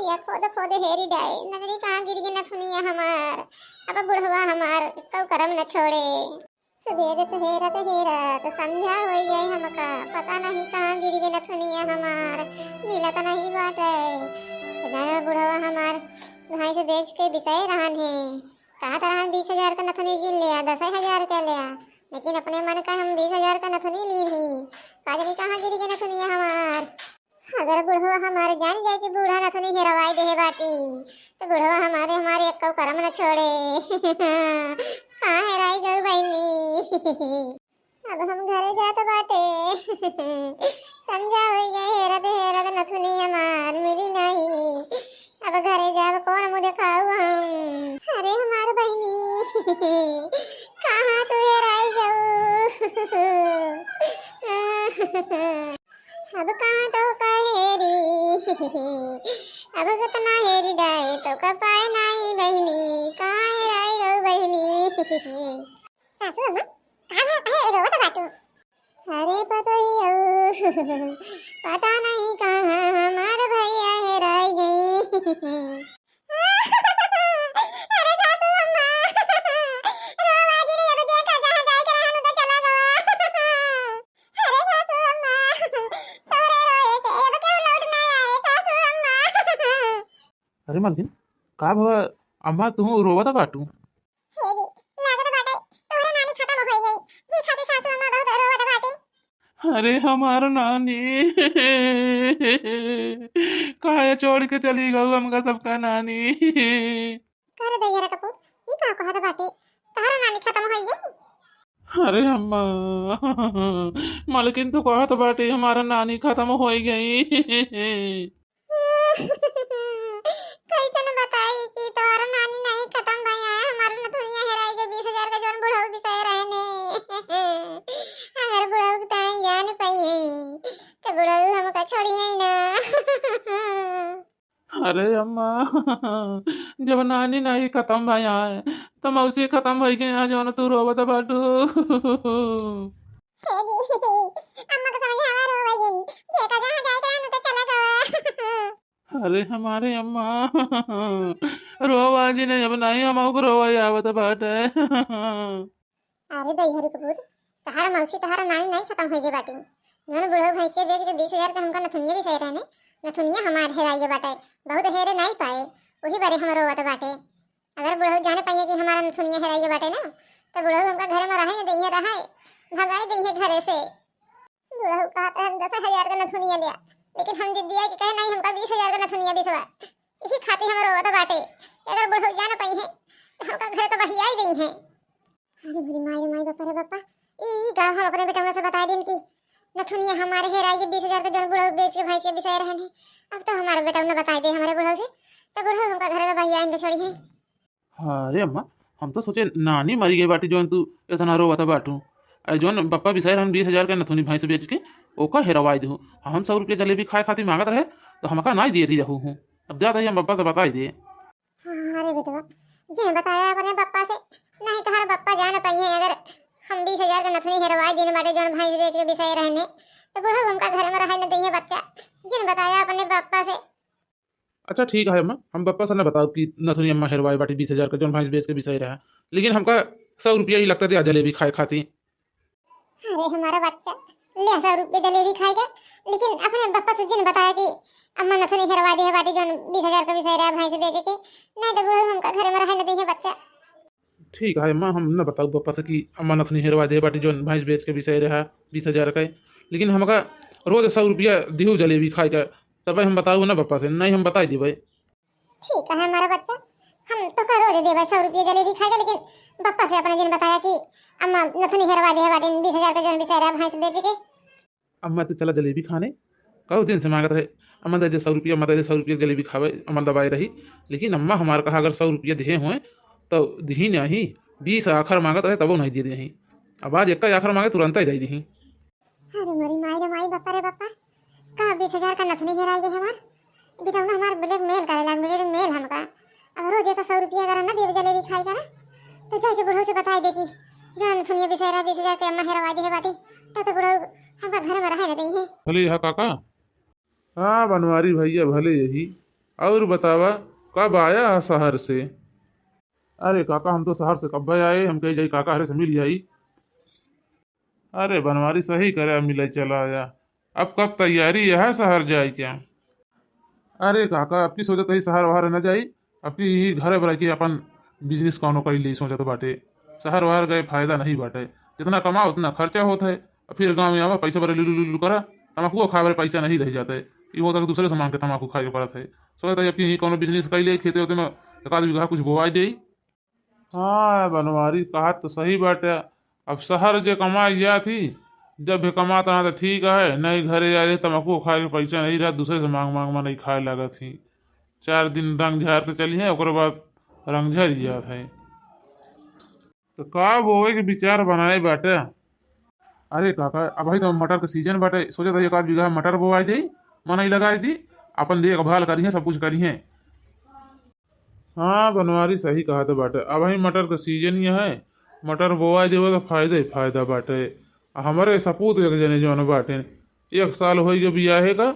या खोद खोद हेरी डाए नगरी कहाँ गिर गई नथुनिया हमार। अब बुढ़वा हमार कौ करम न छोड़े। सवेरे सहेरत हेरत संध्या हो गई हमका पता नहीं कहाँ गिर गई नथुनिया हमार मिलत नहीं बाटे। इधर बुढ़वा हमार भाई से बेच के बिसाए रहन है। कहा था हम 20,000 का नथुनी गिन लिया 10,000 का लिया लेकिन अपने मन का हम 20,000 का नथुनी ली नहीं। काजरी कहाँ गिर गई नथुनिया हमार। अगर बुढ़वा हमारे जान जाए कि बूढ़ा नथुनी हेरवाई दे बाटी तो बुढ़वा हमारे एक करम न छोड़े। कहाँ हेराई गई बहनी। अब हम घरे जात बाटे। समझा हो गए हेरत हेरत नथुनी हमार मिली नहीं। अब घरे जाब कौन मुँह दिखाऊ हम। अरे हमार बहनी कहाँ तू हेराई गऊ। अब कहाँ तो कहेरी। अब कितना हेरी डाए तो कपाए नहीं बहनी कहाँ हेराई गऊ बहनी। सासू अम्मा कहाँ है रोवत बाटू। अरे पता ही पता नहीं कहाँ हमारे भैया हेराई गई। अरे सासू अम्मा रोवा जी ने अब देखा जहाँ जाए के रहनु तो चला गवा। अरे सासू अम्मा तोरे रोए से अब क्यों लौट ना आए सासू अम्मा। अरे मालकिन का भवा अम्मा तू रोवत बाटू। हेरी लागत बाटे तोरे नानी खत्म हो गई ही खातिर सासू अम्मा बहुत रोवत बाटे। अरे हमार नानी काहे छोड़ के चली गऊ हमका सबका नानी। कर दैया रे कपूर ई का कहत बाटे तारा नानी खत्म हो गई। अरे अम्मा मालकिन तो कहत बाटे हमारा नानी खत्म हो गई। कैसे न बताई कि तोरा नानी नहीं खत्म भैया हमारा नथुनिया हेराई के 20,000 का जोन बुढ़ऊ बिसाए रहने। अगर बुढ़ऊ के ताई जान पाइए तो बुढ़ऊ हमका छोड़िए ही ना। अरे अम्मा जब नानी नहीं खत्म भैया तो मौसी खत्म हो गई जो तू रोवत बाटू। अम्मा को समझ आवा रो भाई जेका जहां जाए के रहनु तो चला गवा। अरे हमारे अम्मा रोवा जी ने जब नहीं हम रोवा आवत बाटे। अरे दैया रे कपूर तहारा मौसी तहारा नानी नहीं खत्म हो गई बाटी। जोन बुढ़ऊ भैंसे बेच के 20,000 का हमका नथुनिया भी सही रहने नथुनिया हमार हेराई बाटे बहुत हेरे नहीं पाए वही बारे हम रोवत बाटे। अगर बुढ़ऊ जाने पाइए कि हमारा नथुनिया हेराई बाटे ना तो बुढ़ऊ हमका घरे में रहे दैया रहे भगाए दैया घरे से। बुढ़ऊ कहता हम 10,000 का नथुनिया लिया लेकिन हम जिद दिया कि कहे नहीं हमका 20,000 का नथुनिया बिसवा इसी खातिर हम रोवत बाटे। अगर बुढ़ऊ जाने पाई है तो हमका घर तो बहिया ही गई है। अरे मेरी माई माई बापा रे बापा ई गाँव हम अपने बेटा से बता दिन की नथुनिया हमारे हेराई के 20,000 का जोन बुढ़ऊ बेच के भाई से बिसाए रहने। अब तो हमारे बेटा ने बता दे हमारे बुढ़ऊ से तो बुढ़ऊ हमका घर में बहिया इंद छोड़ी है। अरे अम्मा हम तो सोचे नानी मरी गई बाटी जोन तू इतना रोवत बाटू। जोन पप्पा बिसाए रहन 20,000 का नथुनी भैंस बेच के ओका हेरवाई दू हम 100 रुपये जलेबी खाए खातिर मांगत रहे तो हमका नहीं दिए दी रहू हूँ। अब जाता ही हम पप्पा से बता दे। अरे बेटा जी बताया अपने पप्पा से नहीं तो हर पप्पा जान पाइए। अगर हम 20,000 का नथुनी हेरवाई देने बाटे जोन भैंस बेच के बिसाए रहने तो बुढ़ऊ हमका घर में रहे न दैया बच्चा जिन बताया अपने पप्पा से। अच्छा ठीक है अम्मा हम पप्पा से ना बताओ कि नथुनी अम्मा हेरवाई बाटी 20,000 का जोन भैंस बेच के बिसाई रहा लेकिन हमका 100 रुपया ही लगता था जलेबी खाए खातिर। अरे हमारा बच्चा ले 100 रुपये जलेबी खाएगा लेकिन अपने पप्पा से जिन बताया कि अम्मा नथुनी हेरवा दे बाटी जोन 20,000 का बिसाई रहा भैंस बेच के नहीं तो बुढ़ऊ हमका घर में रहे न दैया बच्चा। ठीक है अम्मा हम ना बताओ पप्पा से कि अम्मा नथुनी हेरवा दे बाटी जोन भैंस बेच के बिसाई रहा 20,000 का लेकिन हमका रोज 100 रुपया दिहू जलेबी खाए का तब हम बताऊ ना पप्पा से नहीं हम बता देवे। ठीक है हमारा बच्चा हम तो का रोज देवे 100 रुपये जलेबी खाएगा लेकिन पप्पा से अपने जिन बताया कि अम्मा नथुनी हेरवा दे बाटी 20,000 का जोन बिसाई रहा भैंस बेच के। अम्मा तो चला जलेबी खाने कहो दिन से मांगत रहे अम्मा दे 100 रुपया अम्मा दे 100 रुपया जलेबी खावे अम्मा दबाई रही लेकिन अम्मा हमारे कहा अगर 100 रुपया दिए हुए तो दी नहीं 20 आखिर मांगत रहे तब नहीं दे दी अब आज एक आखिर मांगे तुरंत ही दे दी। अरे मेरी माई रे माई बापा रे बापा का 20,000 का नथुनी हेराई गई हमार बेटा ना हमार ब्लैक मेल करेला ब्लैक मेल हमका अब रोज का 100 रुपया अगर ना देव जलेबी खाई करा तो जाके बुढ़ऊ से बता दे कि जो नथुनिया बिसारा 20,000 के अम्मा हेरवा दी है बाटी तो बुढ़ऊ हमका घर में रहे नहीं है। भले यहाँ काका हाँ बनवारी भैया भले यही और बतावा कब आया है शहर से? अरे काका हम तो शहर से कब आए, हम कही जाई काका हरे से मिल जाई। अरे बनवारी सही करे मिले चला आया। अब कब तैयारी है शहर जाए क्या? अरे काका अब की सोचत है शहर वहर न जाई। अब की यही घरे पर के अपन बिजनेस कौनो कर ली सोचत बाटे। शहर वहर गए फायदा नहीं बाटे। जितना कमाओ उतना खर्चा होता है। और फिर गाँव में आवा पैसा बड़े लुलू लुलू करा, तम्बाकू खाए वाले पैसा नहीं रह जाता है। ये होता है कि दूसरे सामान के तम्बाकू खाए के पड़ता है। सोचता है अब की कोनो बिजनेस कर ले, खेते होते में एक आध बीघा कुछ बोआ दे। हाँ बनवारी कहा तो सही बात है। अब शहर जो कमाई जा थी, जब भी कमाता रहा तो ठीक है, नहीं घरे आए तम्बाकू खाए के पैसा नहीं रहा, दूसरे से मांग मांग में नहीं खाए लगा थी। 4 दिन रंग झाड़ के चली है, ओकर बाद रंग झड़ जात है। तो का बोए के विचार बनाए बाटे? अरे काका अब भाई तो मटर के सीजन बाटे, सोचा था एक आध बीघा मटर बोआई दी, मनई लगाई दी, अपन देखभाल करिए सब कुछ करिए। हाँ बनवारी सही कहा था बाटे, अब ही मटर का सीजन ही है। मटर बोआ देवे तो फायदा ही फायदा बाटे। हमारे सपूत एक जने जौन बाटे, 1 साल हो गए बियाहे का,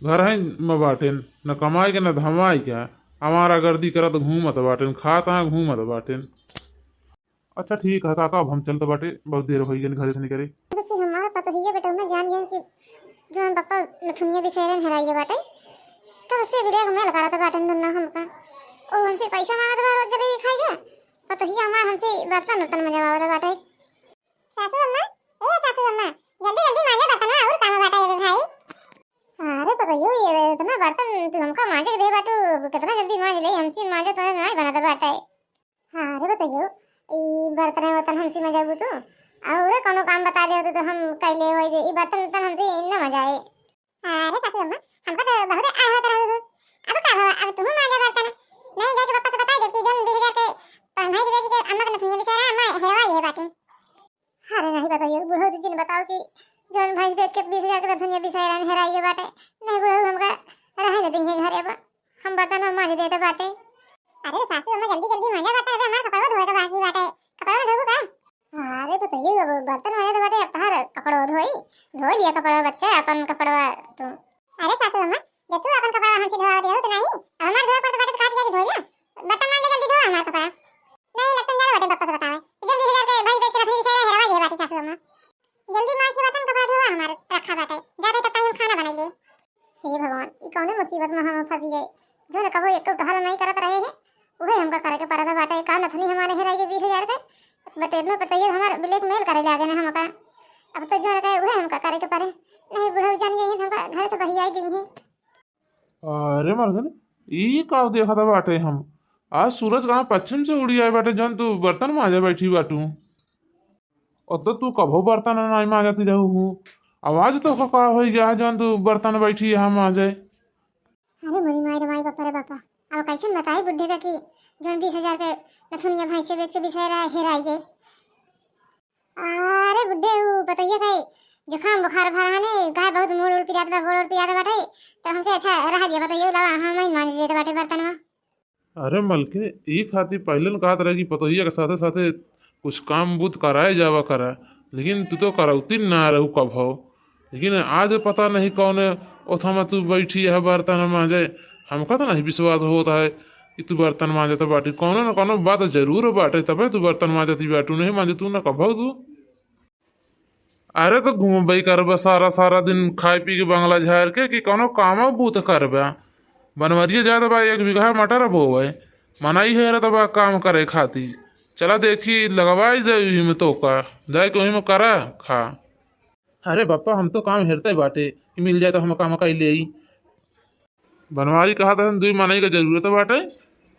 घर है में बाटे, न कमाई के न धमाई क्या। हमारा गर्दी करत घूमत बाटे, खाता घूमत बाटे। अच्छा ठीक है काका अब हम चलते बाटे, बहुत देर हो गई घरे से निकले। बस हमारा पता ही है बेटा ना जान गया कि जो हम पापा नथुनिया भी शहर में हराइए बाटे, तो उससे भी लेकर मैं लगा रहा था बाटन दुन्ना हमका। ओ हमसे पैसा मांगा था रोज जलेबी खाई गया, पता ही हमारा हमसे बर्तन उर्तन में जमा था बाटे। सासू अम्मा, ए सासू अम्मा, जल्दी जल्दी मांजा बर्तन और काम बाटा ये भाई। अरे पता ही ये इतना बर्तन तू हमका मांजे के दे बाटू, कितना जल्दी मांज ले, हमसे मांजे तो नहीं बना था बाटे। हां अरे बताइयो ई बर्तन वर्तन हमसे मजाबू तो और कोनो काम बता दे तो हम कैले होई दे, ई बर्तन वर्तन हमसे न मजाए। अरे सासू अम्मा हमका तो बहुत आ होता है। अब का हो, अब तुम मांजा बर्तन नहीं जाके पापा से बता दे कि जन 20,000 के पढ़ाई दे के अम्मा के नथुनिया बेचारा अम्मा हेवा ये बातें। अरे नहीं बताइए बुढ़ऊ जी ने बताओ कि जन भैंस बेच के 20,000 के नथुनिया बेचारा हेराइए बाटे। नहीं बुढ़ऊ हमका रहने देंगे घरे पर, हम बर्तन मांज देते बाटे। अरे सासू अम्मा जल्दी जल्दी मांजा बर्तन, अबे हमारा कपड़ा धोए का बाकी बाटे, कपड़ा धोबू का? अरे बताइए अब बर्तन मांजे तो बाटे, अब तहार कपड़ा धो लिया कपड़ा बच्चा अपन कपड़ा तो। अरे सासू अम्मा जब तू अपन कपड़ा हमसे धोआ दे हो तो नहीं, हमार धोए पर तो बाटे तो काट जाके धोइया, बर्तन मांजे जल्दी धो हमार कपड़ा। नहीं लगता जा बाटे पापा से बतावे कि जल्दी 20,000 के भाई बेच के रखी बेचारा हेरवा दे बाटे। सासू अम्मा जल्दी मांज के बर्तन कपड़ा धोआ हमार रखा बाटे, जाते तो टाइम खाना बनाइए। हे भगवान ई कौन मुसीबत में हम फंस गए, जो न कबो एक टहल नहीं करत रहे हैं, उहे हमका करे के पड़ा बाटे। का नथनी हमारे हेराई के 20,000 के बटे में बताइए हमार ब्लैकमेल करे लागे ना हमका। अब तो जो रहे उहे हमका करे के पड़े, नहीं बुढ़ऊ जान गई है हमका घर से बहियाई दी है। अरे मर्दन ई का देखा था बाटे हम, आज सूरज कहाँ पश्चिम से उड़ी आए बाटे, जन तू बर्तन मांजे बैठी बाटू। और तो तू कभो बर्तन नहीं मांजती रहू हूँ, आवाज तो का हो गया जन तू बर्तन बैठी यहाँ मांजे। अरे मोरी माई रे माई बापा रे बापा, अब कैसे बताई बुढ़े का कि जन 20,000 के नथुनिया भाई से बेच के बेचारा हेराई गए। अरे बुढ़े वो बताइए कहीं जुकाम बुखार भराने गाय बहुत मूड उड़ पिरात बा, गोड़ उड़ पिरात बाटे, तो हमके अच्छा रह दिया बताइए लवा हम ही मान देते बाटे बर्तन में। अरे मलके ई खातिर पहले न कहत रहे कि पतोहिया के साथे साथे कुछ काम बुत कराए जावा करा, लेकिन तू तो करौती ना रहू कभो। लेकिन आज पता नहीं कौन ओथा में तू बैठी है बर्तन मांजे, हमका तो नहीं विश्वास होता है कि तू बर्तन मांजत बाटी। कोनो न कोनो बात जरूर बाटे तबे तू बर्तन मांजती बाटू, नहीं मांजे तू ना कभो तू। अरे तो घूमबई करबा सारा सारा दिन खाए पी के बंगला झाड़ के कि कोनो काम बूत करबा। बनवरिया जा तो बा 1 बीघा मटर बोए, मनाई है तो बा काम करे खाती। चला देखी लगवाई जाए में तो का जाए के वही में करा खा। अरे पापा हम तो काम हेरते बाटे, मिल जाए तो हम काम कर ले। बनवारी कहा था 2 मनाई का जरूरत बाटे,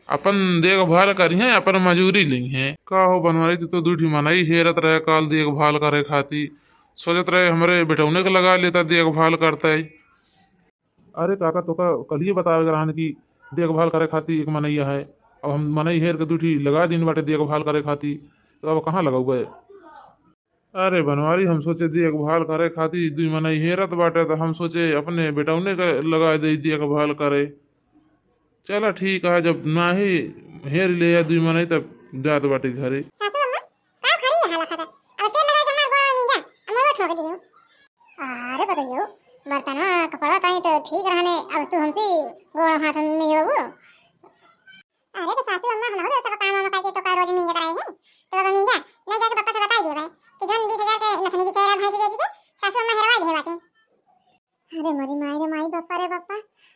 अपन देखभाल करिए अपन मजूरी ली है। का हो बनवारी तू तो 2 मनाई हेरत रहे काल देखभाल करे खाती, सोचत रहे हमारे बेटौने के लगा लेता देखभाल करता है। अरे काका तो का कल ही बतावे रहन कि देखभाल करे खाती 1 मनैया है, अब हम मनई हेर के 2 लगा दिन बाटे देखभाल करे खाती, तो अब कहाँ लगाऊ। अरे बनवारी हम सोचे देखभाल करे खाती 2 मनई हेरत बाटे, तो हम सोचे अपने बेटौने के लगा दे देखभाल करे। चला ठीक है जब ना ही हेर ले 2 मनई तब जात बाटे घरे। सासू अम्मा का खड़ी है हालत है, अब तेल लगा के मार गोड़ नहीं जा, हमरो ठोक दियो। अरे बताइयो बर्तन कपड़ा ताई तो ठीक रहने अब तू हमसे गोड़ हाथ में हो। अरे तो सासू अम्मा हम हो सब काम वाम पाई के तो का रोज नहीं कराए हैं तो अब नहीं जा नहीं जाके पापा से बता दियो भाई कि जन 20,000 के नथनी की सेरा भाई से दे के सासू अम्मा हेरवा दे बाटे। अरे मोरी माई रे माई बापा रे बापा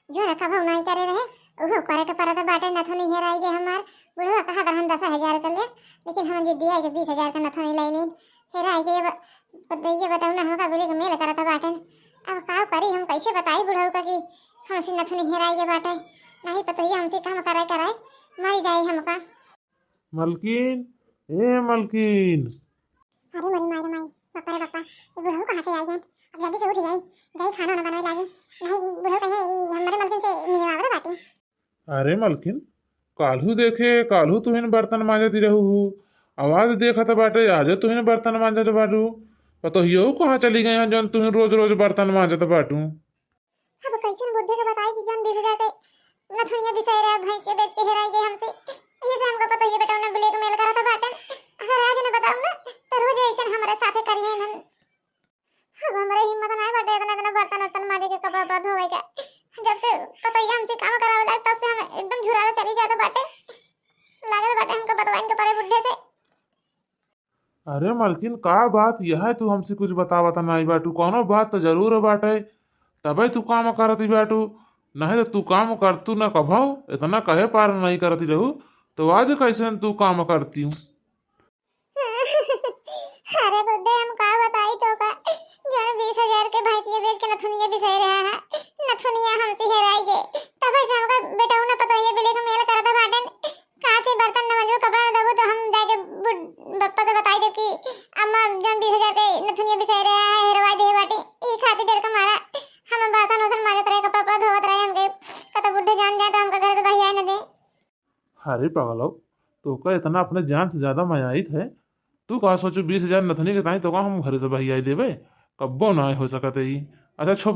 जो रखा भाव नहीं करे रहे ओहो करे के परत बाटे नथनी हेराई गे हमार बुढ़वा कहा हम 10,000 कर ले लेकिन हम जिद्दी है कि 20,000 का नथनी ले ली हेराई गे बताइए बताऊ ना हमका बोले के मेल करत बाटे अब का करी हम कैसे बताई बुढ़ऊ का कि हमसे नथनी हेराई गे बाटे नहीं पता ही हमसे काम कराए कराए मर जाए हमका। मलकिन ए मलकिन अरे मरी माई रे माई पापा रे पापा ये बुढ़ऊ कहाँ से आई हैं अब जल्दी से उठ जाई जाई खाना ना बनावे लागी नहीं बुढ़ऊ कहे हमारे मलकिन से मिलवावे बाटी। अरे मलकिन काल्हू देखे काल्हू तुहिन बर्तन मांजती रहू आवाज देखत बाटे आज तुहिन बर्तन मांजत बाटू पतोहियो कहाँ चली गए हैं जौन तुहिन रोज रोज बर्तन मांजत बाटू। अब कैसन बुढ़े के बताई कि जन 20,000 के नथुनिया बिसाई रहा भैंस के बेच के हेराई गए हमसे ये से हमको पता ही बेटा उन्हें ब्लैक मेल करा था बाटन अगर आज न बताऊं ना तो रोज ऐसा हमारे साथे करिए न अब हमारे हिम्मत ना बाटे इतना बर्तन वर्तन माजे के कपड़ा उपड़ा धोवे के जब से पता ही हमसे काम करावे लगा तब से हम एकदम झुरावे चली जाते बाटे लागत बाटे हमको बतवाइन के पड़े बुढ़े से। अरे मलकिन का बात यह है तू हमसे कुछ बतावत नहीं बाटू कोनो बात तो जरूर बाटे तबे तू काम करती बाटू नहीं तो तू काम करतू ना कभाऊ इतना कहे पार नहीं करती रहू तो आज कैसे तू काम करती हूँ। अरे बुड्ढे हम का बताई तो का जो 20,000 के भैंसिया बेच के नथुनिया बिसाई रहा है नथुनिया हमसे हेराई गे तब से हमका बेटा उन्हें पता ही बिले को मेल करा था बाटन कहाँ से बर्तन न मजो कपड़ा न दबो तो हम जाके बप्पा से बताई दे कि अम्मा जन 20,000 के नथुनिया बिसाई रहा है हेरवा दे बाटी ई खातिर डर का मारा हम बर्तन वसन माजत रहे कपड़ा उपड़ा धोवत रहे हमके कत बुड्ढे जान जाए तो हमका घर से बहिया न दे। अरे पागलो तो का इतना अपने जान से ज्यादा मयाइत है तू का सोचो 20,000 नथनी के ताई तो का हम घर से बहियाई देवे कब्बो ना हो सकत है। अच्छा चुप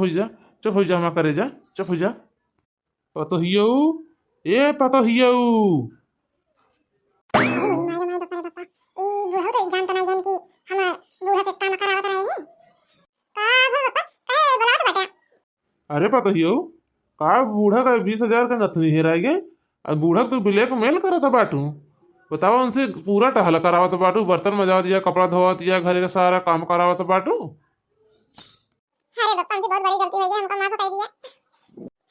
हो जा करे जा चुप हो जा पतोहियो ए पतोहियो अरे पतोहियो का बूढ़ा का 20,000 का नथनी हेराई गए और बूढ़ा तो ब्लैक मेल करा था बाटू बताओ उनसे पूरा टहल करावत बाटू बर्तन मजा दिया कपड़ा धोवा दिया घर का सारा काम करावत बाटू। अरे बप्पा हमसे बहुत बड़ी गलती हो गई हमको माफ कर दिया।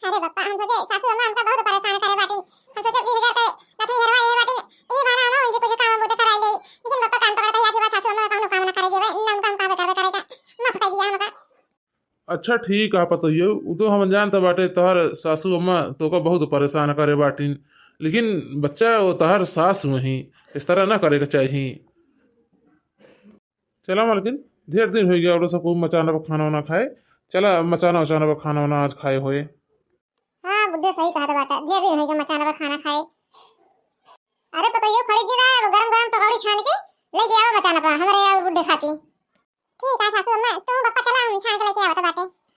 अरे बप्पा हम सोचे सासू अम्मा हमका बहुत परेशान करे बाटी हम सोचे 20,000 के नथनी हेरवा ये बाटी ये बहाना ना उनसे कुछ काम बोते कराई दे लेकिन बप्पा काम पकड़ता है आजी बात सासू अम्मा काम ना करे देवे ना काम काम करेगा माफ कर दिया हमका। अच्छा ठीक है पतोहियो वो तो हम जानते बाटे तोहर सासू अम्मा तो का बहुत परेशान करे बाटी लेकिन बच्चा वो तोहर सास वहीं इस तरह ना करे के चाहिए। चला मालकिन ढेर दिन हो गया और सबको मचाना पर खाना वाना खाए चला मचाना वचाना पर खाना वाना आज खाए हुए। हाँ बुड्ढे सही कहा था बेटा ढेर दिन हो गया मचाना पर खाना खाए। अरे पतोहियो खड़ी थी ना गरम गरम पकौड़ी छान के लेके आओ मचाना पर हमारे यार बुड्ढे खाती। ठीक है सासू अम्मा तुम बप्पा चला हम छान के लेके आओ तो बाटे।